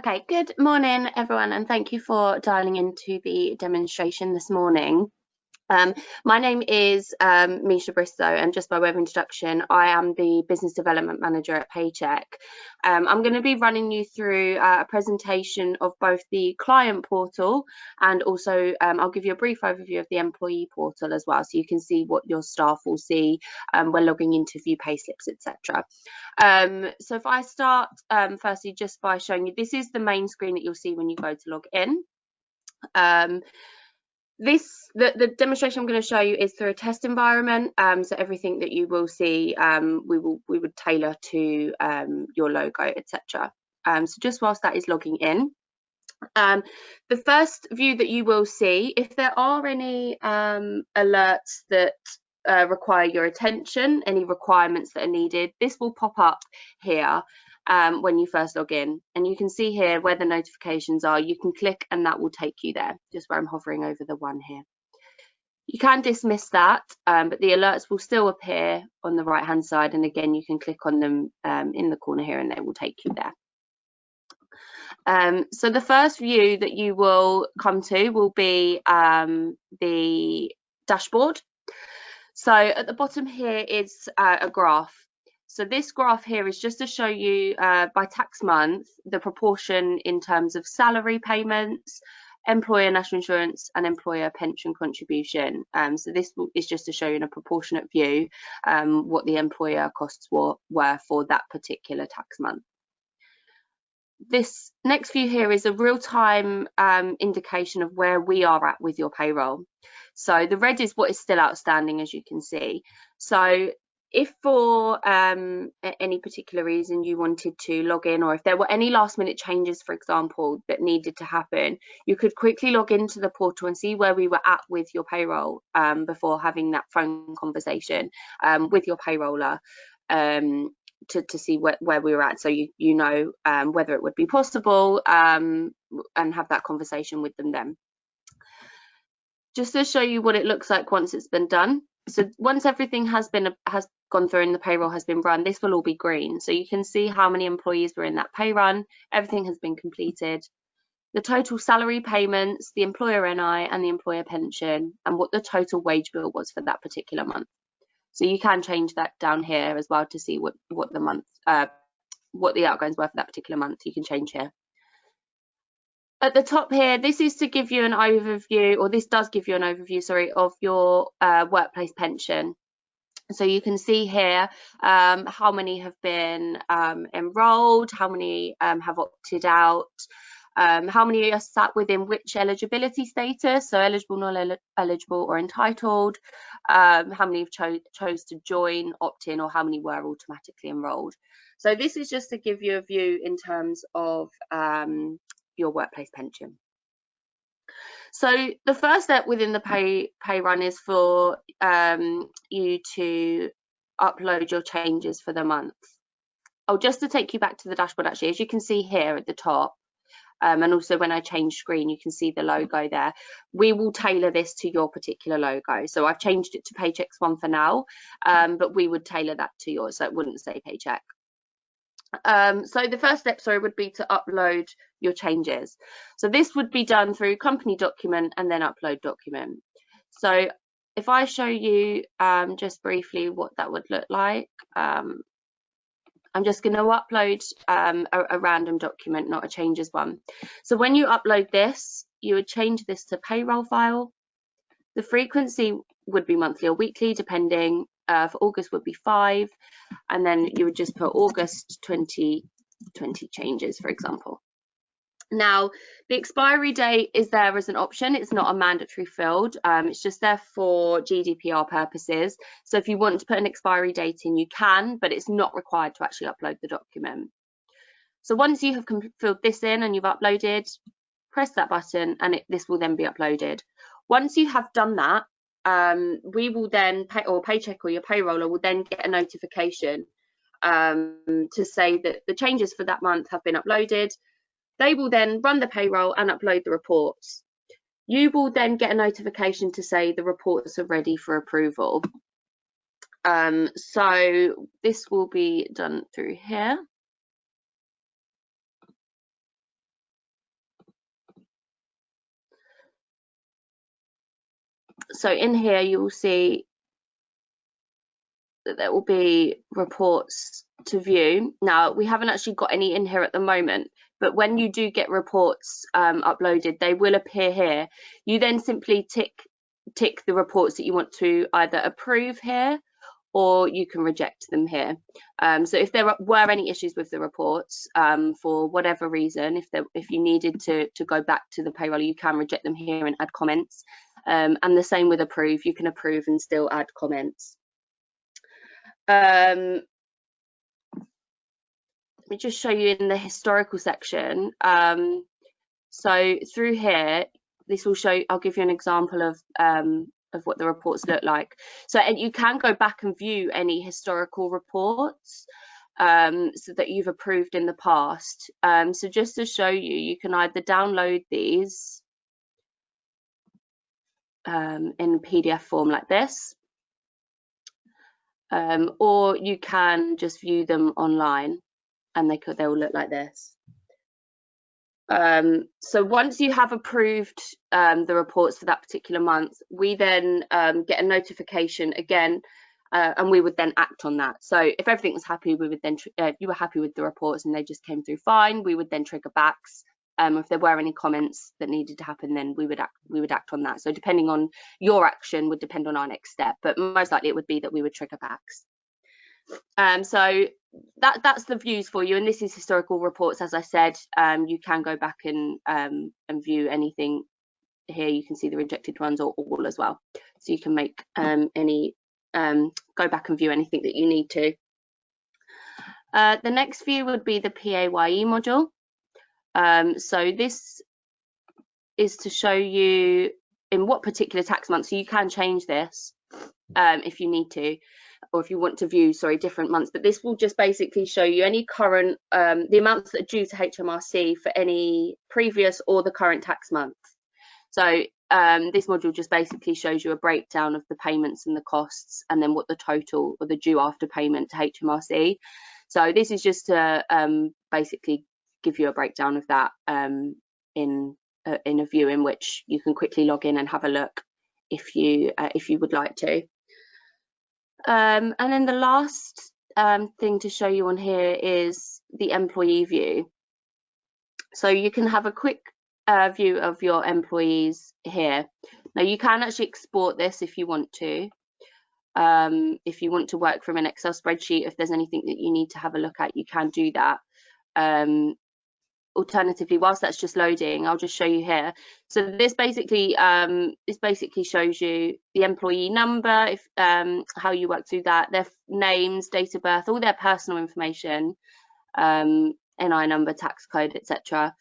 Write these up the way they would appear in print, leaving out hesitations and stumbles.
Okay, good morning, everyone, and thank you for dialing into the demonstration this morning. My name is Misha Bristow, and just by way of introduction, I am the Business Development Manager at Paycheck. I'm going to be running you through a presentation of both the client portal and also I'll give you a brief overview of the employee portal as well, so you can see what your staff will see when logging in to view payslips, etc. So if I start firstly just by showing you, this is the main screen that you'll see when you go to log in. The demonstration I'm going to show you is through a test environment, so everything that you will see we would tailor to your logo, etc. So just whilst that is logging in, the first view that you will see, if there are any alerts that require your attention, any requirements that are needed, this will pop up here when you first log in, and you can see here where the notifications are. You can click and that will take you there, just where I'm hovering over the one here. You can dismiss that, but the alerts will still appear on the right hand side, and again you can click on them in the corner here and they will take you there. So the first view that you will come to will be the dashboard. So at the bottom here is a graph. So this graph here is just to show you by tax month the proportion in terms of salary payments, employer national insurance and employer pension contribution. So this is just to show you in a proportionate view what the employer costs were for that particular tax month. This next view here is a real-time indication of where we are at with your payroll. So the red is what is still outstanding, as you can see. So if for any particular reason you wanted to log in, or if there were any last minute changes, for example, that needed to happen, you could quickly log into the portal and see where we were at with your payroll before having that phone conversation with your payroller. To see where we were at, so you know whether it would be possible and have that conversation with them then. Just to show you what it looks like once it's been done. So once everything has gone through and the payroll has been run, this will all be green. So you can see how many employees were in that pay run. Everything has been completed. The total salary payments, the employer NI and the employer pension, and what the total wage bill was for that particular month. So you can change that down here as well to see what the outgoings were for that particular month. You can change here. At the top here, this is to give you an overview, or this does give you an overview, sorry, of your workplace pension. So you can see here how many have been enrolled, how many have opted out, how many are sat within which eligibility status, so eligible, non-eligible or entitled, how many have chose to join, opt in, or how many were automatically enrolled. So this is just to give you a view in terms of your workplace pension. So the first step within the pay run is for you to upload your changes for the month. Oh, just to take you back to the dashboard, actually, as you can see here at the top, and also when I change screen, you can see the logo there. We will tailor this to your particular logo. So I've changed it to Paycheck's one for now, but we would tailor that to yours, so it wouldn't say Paycheck. So the first step, sorry, would be to upload your changes. So this would be done through company document and then upload document. So if I show you just briefly what that would look like, I'm just going to upload a random document, not a changes one. So when you upload this, you would change this to payroll file. The frequency would be monthly or weekly, depending. For August would be 5, and then you would just put August 2020 changes, for example. Now, the expiry date is there as an option. It's not a mandatory field. It's just there for GDPR purposes. So if you want to put an expiry date in, you can, but it's not required to actually upload the document. So once you have filled this in and you've uploaded, press that button and this will then be uploaded. Once you have done that, we will then, Paycheck or your payroller will then get a notification to say that the changes for that month have been uploaded. They will then run the payroll and upload the reports. You will then get a notification to say the reports are ready for approval. So this will be done through here. So in here you will see that there will be reports to view. Now, we haven't actually got any in here at the moment, but when you do get reports uploaded, they will appear here. You then simply tick the reports that you want to either approve here, or you can reject them here. So if there were any issues with the reports for whatever reason, if you needed to go back to the payroll, you can reject them here and add comments. And the same with approve, you can approve and still add comments. Let me just show you in the historical section. So through here, this will show, I'll give you an example of what the reports look like. So and you can go back and view any historical reports so that you've approved in the past. So just to show you, you can either download these in PDF form like this, or you can just view them online, and they will look like this. So once you have approved the reports for that particular month, we then get a notification again, and we would then act on that. So if everything was happy, we would then you were happy with the reports and they just came through fine, we would then trigger backs. If there were any comments that needed to happen, then we would act on that. So depending on your action would depend on our next step, but most likely it would be that we would trigger backs. So that's the views for you, and this is historical reports. As I said, you can go back and view anything here. You can see the rejected ones or all as well, so you can make go back and view anything that you need to. The next view would be the PAYE module. So this is to show you in what particular tax month, so you can change this if you need to, or if you want to view, different months, but this will just basically show you any current, the amounts that are due to HMRC for any previous or the current tax month. So this module just basically shows you a breakdown of the payments and the costs, and then what the total or the due after payment to HMRC. So this is just to basically give you a breakdown of that in a view in which you can quickly log in and have a look if you would like to. And then the last thing to show you on here is the employee view. So you can have a quick view of your employees here. Now you can actually export this if you want to. If you want to work from an Excel spreadsheet, if there's anything that you need to have a look at, you can do that. Alternatively, whilst that's just loading, I'll just show you here. So this basically shows you the employee number, if how you work through that, their names, date of birth, all their personal information, NI number, tax code, etc.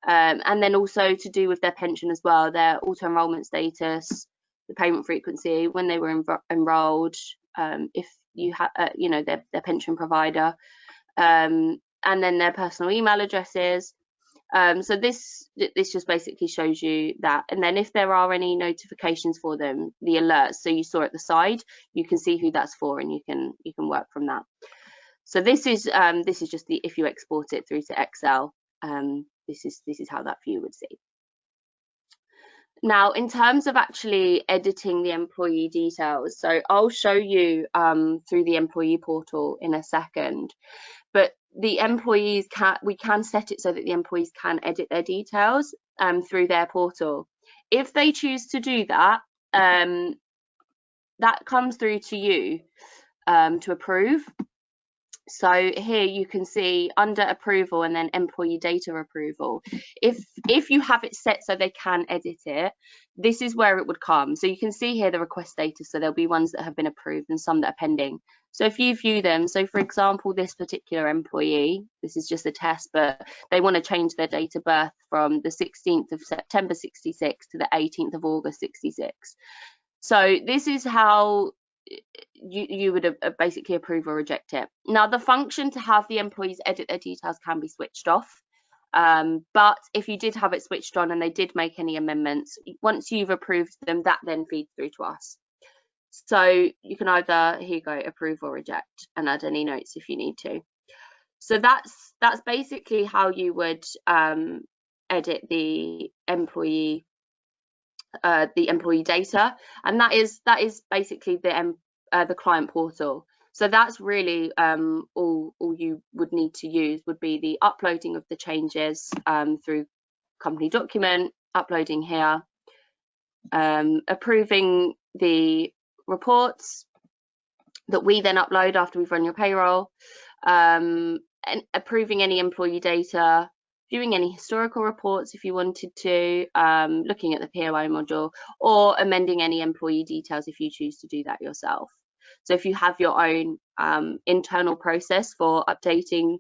And then also to do with their pension as well, their auto enrollment status, the payment frequency, when they were enrolled, if you have their pension provider, and then their personal email addresses. So this just basically shows you that, and then if there are any notifications for them, the alerts, so you saw at the side, you can see who that's for, and you can work from that. So this is just the, if you export it through to Excel, this is how that view would see. Now, in terms of actually editing the employee details, so I'll show you through the employee portal in a second, but the employees we can set it so that the employees can edit their details through their portal. If they choose to do that, that comes through to you to approve. So here you can see under approval and then employee data approval. If you have it set so they can edit it, this is where it would come. So you can see here the request status. So there'll be ones that have been approved and some that are pending. So if you view them, so for example, this particular employee, this is just a test, but they want to change their date of birth from the 16th of September 66 to the 18th of August 66. So this is how you would basically approve or reject it. Now, the function to have the employees edit their details can be switched off, but if you did have it switched on and they did make any amendments, once you've approved them, that then feeds through to us. So you can either, here you go, approve or reject, and add any notes if you need to. So that's basically how you would edit the employee the employee data, and that is basically the client portal. So that's really all you would need to use would be the uploading of the changes through company document, uploading here, approving the reports that we then upload after we've run your payroll, and approving any employee data, viewing any historical reports if you wanted to, looking at the POI module, or amending any employee details if you choose to do that yourself. So if you have your own internal process for updating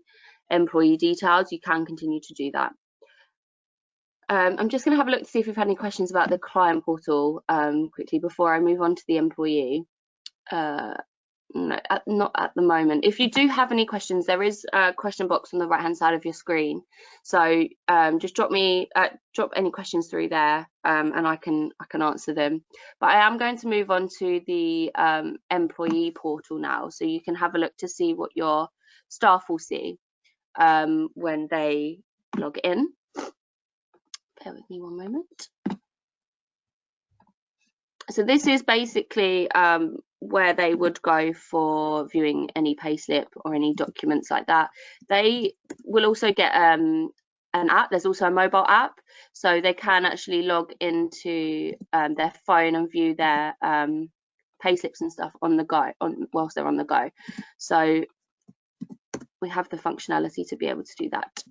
employee details, you can continue to do that. I'm just going to have a look to see if we've had any questions about the client portal quickly before I move on to the employee. No, not at the moment. If you do have any questions, there is a question box on the right hand side of your screen, so just drop any questions through there, and I can answer them. But I am going to move on to the employee portal now, so you can have a look to see what your staff will see when they log in. Bear with me one moment. So this is basically where they would go for viewing any payslip or any documents like that. They will also get an app. There's also a mobile app, so they can actually log into their phone and view their payslips and stuff on the go, whilst they're on the go. So we have the functionality to be able to do that.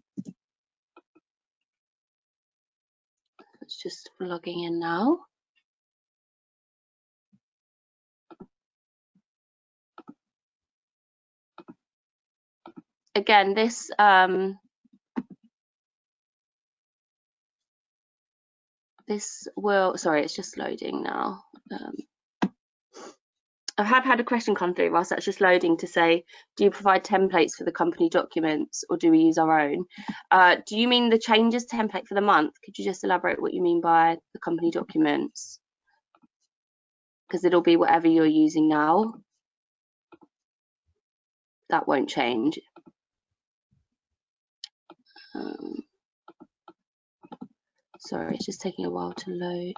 It's just logging in now. Again, this will, sorry, it's just loading now. I have had a question come through whilst that's just loading to say, do you provide templates for the company documents or do we use our own? Do you mean the changes template for the month? Could you just elaborate what you mean by the company documents? Because it'll be whatever you're using now. That won't change. Sorry, it's just taking a while to load.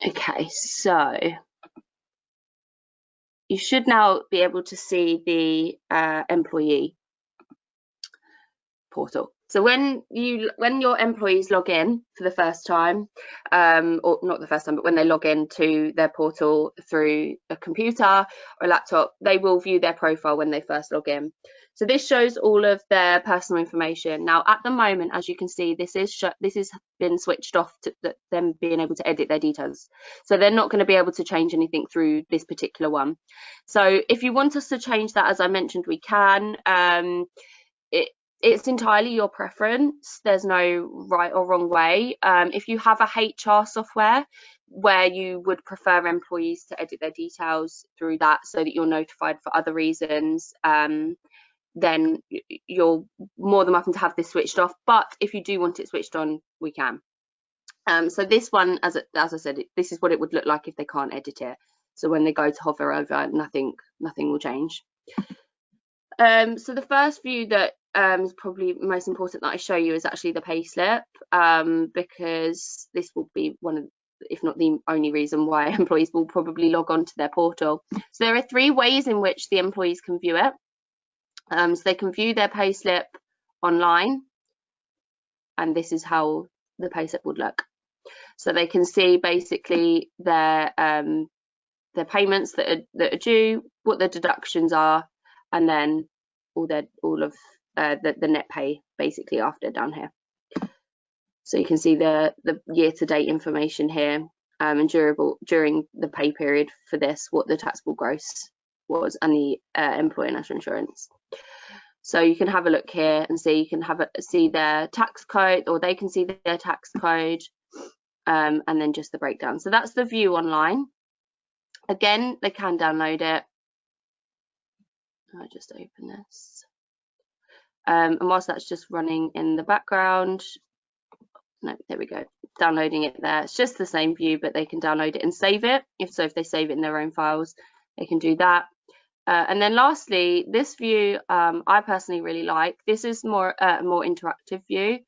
Okay, so you should now be able to see the employee portal. So when your employees log in for the first time, or not the first time, but when they log in to their portal through a computer or a laptop, they will view their profile when they first log in. So this shows all of their personal information. Now, at the moment, as you can see, this has been switched off to them being able to edit their details. So they're not going to be able to change anything through this particular one. So if you want us to change that, as I mentioned, we can. It's entirely your preference. There's no right or wrong way. If you have a HR software where you would prefer employees to edit their details through that so that you're notified for other reasons, then you're more than welcome to have this switched off. But if you do want it switched on, we can. So this one, as I said, this is what it would look like if they can't edit it. So when they go to hover over, nothing will change. So the first view that is probably most important that I show you is actually the payslip, because this will be one of, if not the only reason why employees will probably log on to their portal. So there are 3 ways in which the employees can view it. So they can view their payslip online, and this is how the payslip would look. So they can see basically their payments that are due, what the deductions are, and then all of the net pay basically after down here. So you can see the year-to-date information here, and during the pay period for this, what the taxable gross was, and the employer national insurance. So you can have a look here and see, you can see their tax code, or they can see their tax code, and then just the breakdown. So that's the view online. Again, they can download it. I'll just open this. And whilst that's just running in the background, no, there we go, downloading it there. It's just the same view, but they can download it and save it. If they save it in their own files, they can do that. And then lastly, this view I personally really like. This is a more interactive view.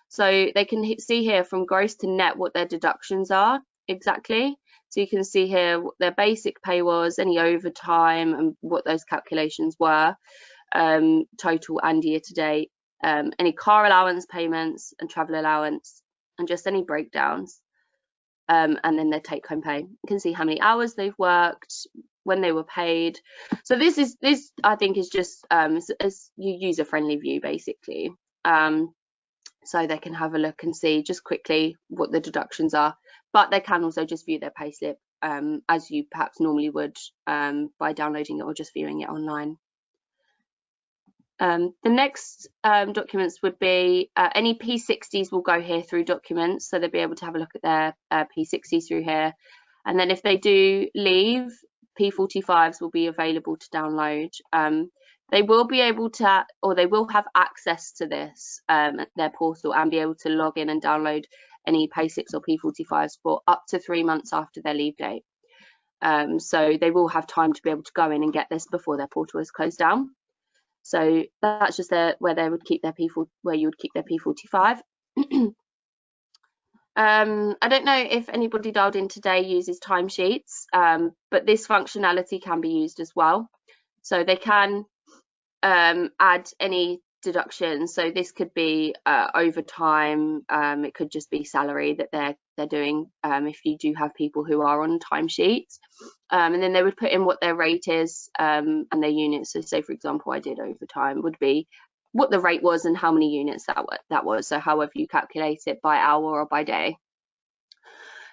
So they can see here from gross to net what their deductions are exactly. So you can see here what their basic pay was, any overtime, and what those calculations were, total and year to date, any car allowance payments and travel allowance, and just any breakdowns. And then their take-home pay. You can see how many hours they've worked, when they were paid. So this I think is just as user-friendly view basically. So they can have a look and see just quickly what the deductions are, but they can also just view their payslip as you perhaps normally would by downloading it or just viewing it online. The next documents would be any P60s will go here through documents, so they'll be able to have a look at their P60s through here. And then if they do leave, P45s will be available to download. They will be able to, or they will have access to this, their portal, and be able to log in and download any Payslips or P45s for up to 3 months after their leave date. So they will have time to be able to go in and get this before their portal is closed down. So that's just where they would keep their where you would keep their P45. I don't know if anybody dialed in today uses timesheets, but this functionality can be used as well. So they can add any deductions. So this could be overtime. It could just be salary that they're doing. If you do have people who are on timesheets, and then they would put in what their rate is and their units. So say for example, I did overtime, would be what the rate was and how many units that was. So however you calculate it, by hour or by day.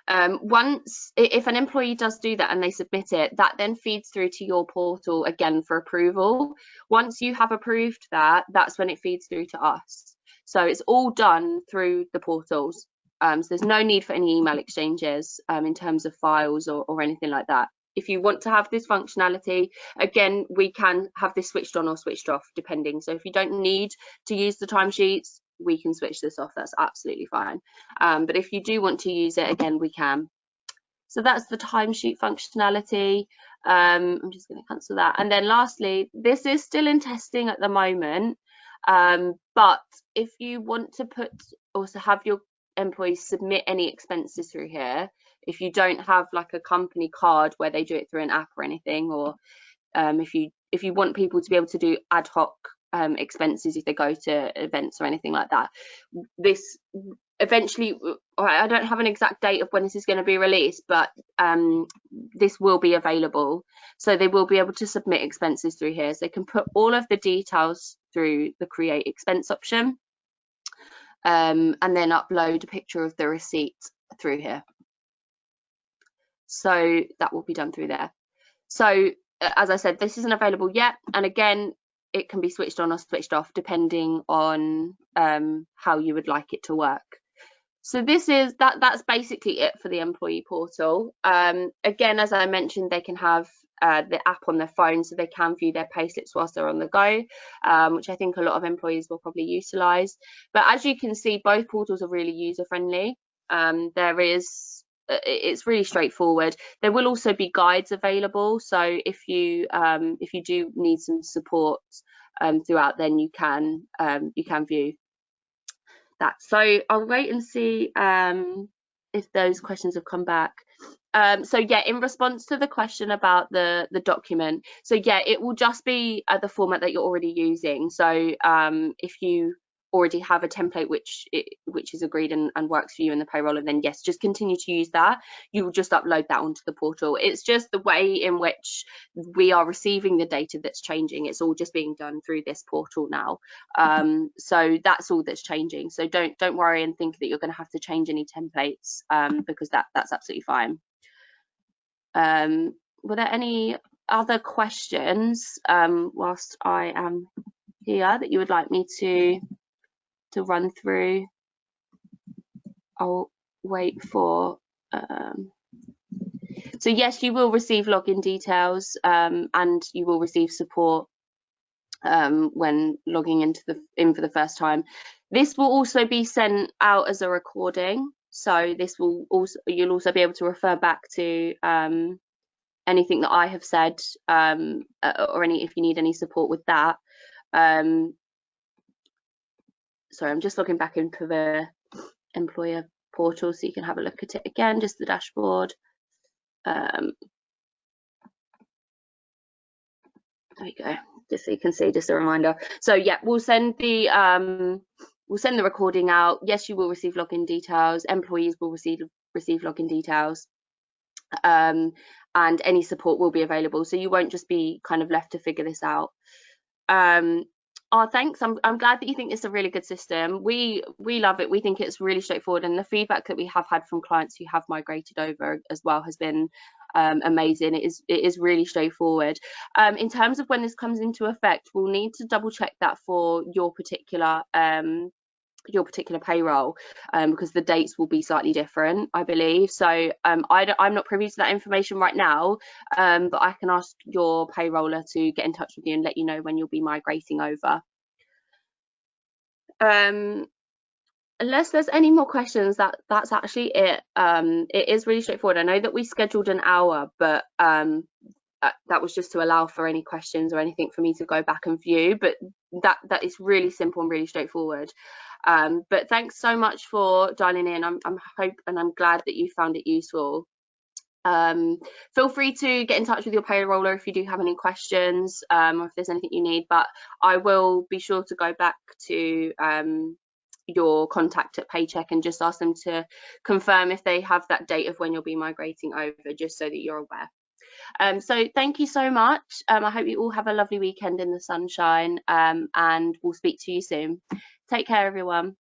Once, if an employee does do that and they submit it, that then feeds through to your portal again for approval. Once you have approved that, that's when it feeds through to us. So it's all done through the portals. So there's no need for any email exchanges in terms of files or anything like that. If you want to have this functionality, again, we can have this switched on or switched off depending. So if you don't need to use the timesheets, we can switch this off. That's absolutely fine. But if you do want to use it, again, we can. So that's the timesheet functionality. I'm just going to cancel that. And then lastly, this is still in testing at the moment. But if you want to also have your employees submit any expenses through here, if you don't have like a company card where they do it through an app or anything, or if you want people to be able to do ad hoc expenses if they go to events or anything like that, this eventually, I don't have an exact date of when this is going to be released, but this will be available. So they will be able to submit expenses through here. So they can put all of the details through the create expense option, and then upload a picture of the receipt through here. So that will be done through there. So as I said, this isn't available yet, and again, it can be switched on or switched off depending on how you would like it to work. So that's basically it for the employee portal. Again, as I mentioned, they can have the app on their phone, so they can view their payslips whilst they're on the go, which I think a lot of employees will probably utilize. But as you can see, both portals are really user friendly. It's really straightforward. There will also be guides available, so if you do need some support throughout, then you can view that. So I'll wait and see if those questions have come back. So yeah, in response to the question about the document, so yeah, it will just be the format that you're already using. So if you already have a template which is agreed and works for you in the payroll, and then yes, just continue to use that. You will just upload that onto the portal. It's just the way in which we are receiving the data that's changing. It's all just being done through this portal now. So that's all that's changing. So don't worry and think that you're going to have to change any templates, because that's absolutely fine. Were there any other questions whilst I am here that you would like me to run through? I'll wait for so yes, you will receive login details and you will receive support when logging in for the first time. This will also be sent out as a recording, so this will also, you'll also be able to refer back to anything that I have said, or if you need any support with that. Sorry, I'm just logging back into the employer portal so you can have a look at it again, just the dashboard. There you go, just so you can see, just a reminder. So yeah, we'll send the recording out. Yes, you will receive login details. Employees will receive login details, and any support will be available, so you won't just be kind of left to figure this out. Thanks. I'm glad that you think it's a really good system. We love it. We think it's really straightforward, and the feedback that we have had from clients who have migrated over as well has been amazing. It is really straightforward. In terms of when this comes into effect, we'll need to double check that for your particular payroll, because the dates will be slightly different, I believe. So I'm not privy to that information right now, but I can ask your payroller to get in touch with you and let you know when you'll be migrating over. Unless there's any more questions, that's actually it. It is really straightforward. I know that we scheduled an hour, but that was just to allow for any questions or anything for me to go back and view, but that is really simple and really straightforward. But thanks so much for dialing in. I'm glad that you found it useful. Feel free to get in touch with your payroller if you do have any questions, or if there's anything you need, but I will be sure to go back to your contact at Paycheck and just ask them to confirm if they have that date of when you'll be migrating over, just so that you're aware. So thank you so much. I hope you all have a lovely weekend in the sunshine, and we'll speak to you soon. Take care, everyone.